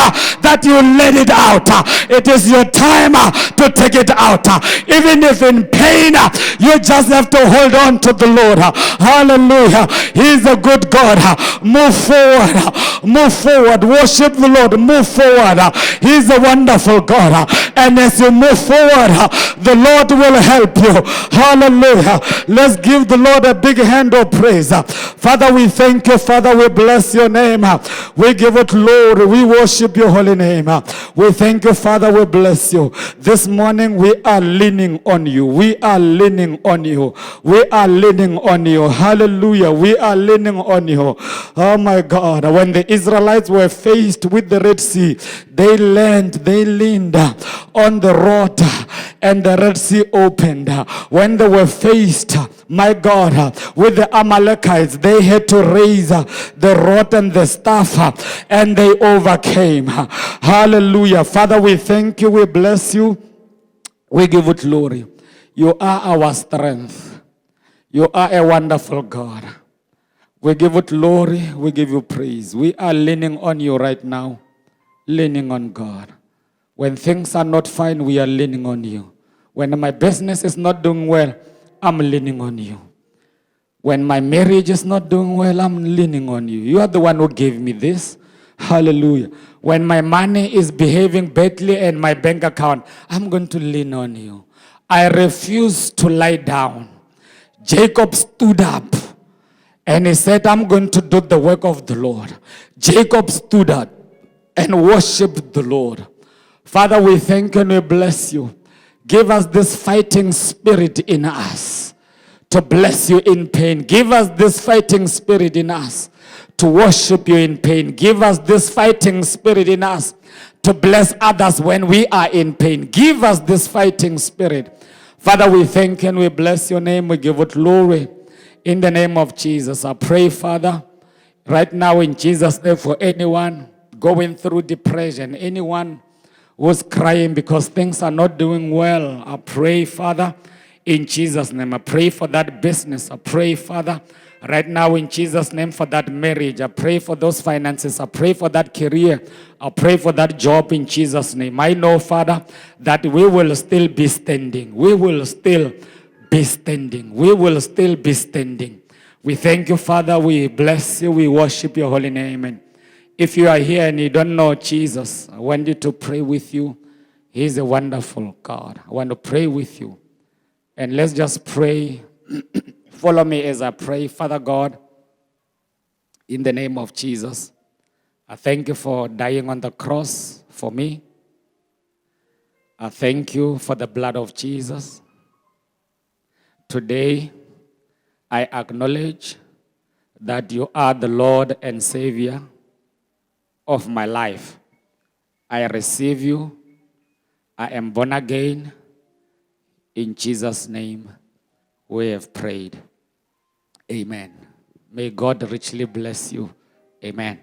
that you let it out. It is your time to take it out. Even if in pain, you just have to hold on to the Lord. Hallelujah. He is a good God. Move forward. Move forward. Worship the Lord. Move forward. He is a wonderful God. And as you move forward, the Lord will help you. Hallelujah. Let's give the Lord a big hand of praise. Father, we thank you. Father, we bless your name. We give it glory. We worship your holy name. We thank you, Father. We bless you. This morning we are leaning on you. We are leaning on you. We are leaning on you. Hallelujah. We are leaning on you. Oh my God. When the Israelites were faced with the Red Sea, they leaned on the rod and the Red Sea opened. When they were faced, my God, with the Amalekites, they had to raise the rod and the staff, and they overcame. Hallelujah. Father, we thank you. We bless you. We give it glory. You are our strength. You are a wonderful God. We give it glory. We give you praise. We are leaning on you right now. Leaning on God. When things are not fine, we are leaning on you. When my business is not doing well, I'm leaning on you. When my marriage is not doing well, I'm leaning on you. You are the one who gave me this. Hallelujah. When my money is behaving badly in my bank account, I'm going to lean on you. I refuse to lie down. Jacob stood up and he said, I'm going to do the work of the Lord. Jacob stood up and worshiped the Lord. Father, we thank you and we bless you. Give us this fighting spirit in us to bless you in pain. Give us this fighting spirit in us to worship you in pain. Give us this fighting spirit in us to bless others when we are in pain. Give us this fighting spirit. Father, we thank you and we bless your name. We give it glory. In the name of Jesus, I pray, Father, right now in Jesus' name, for anyone going through depression, anyone who's crying because things are not doing well, I pray, Father, in Jesus' name. I pray for that business. I pray, Father, right now in Jesus' name for that marriage. I pray for those finances. I pray for that career. I pray for that job in Jesus' name. I know, Father, that we will still be standing. We will still be standing. We will still be standing. We thank you, Father. We bless you. We worship your holy name. And if you are here and you don't know Jesus, I want you to pray with you. He is a wonderful God. I want to pray with you. And let's just pray. Follow me as I pray. Father God, in the name of Jesus, I thank you for dying on the cross for me. I thank you for the blood of Jesus. Today, I acknowledge that you are the Lord and Savior of my life. I receive you. I am born again. In Jesus' name, we have prayed. Amen. May God richly bless you. Amen.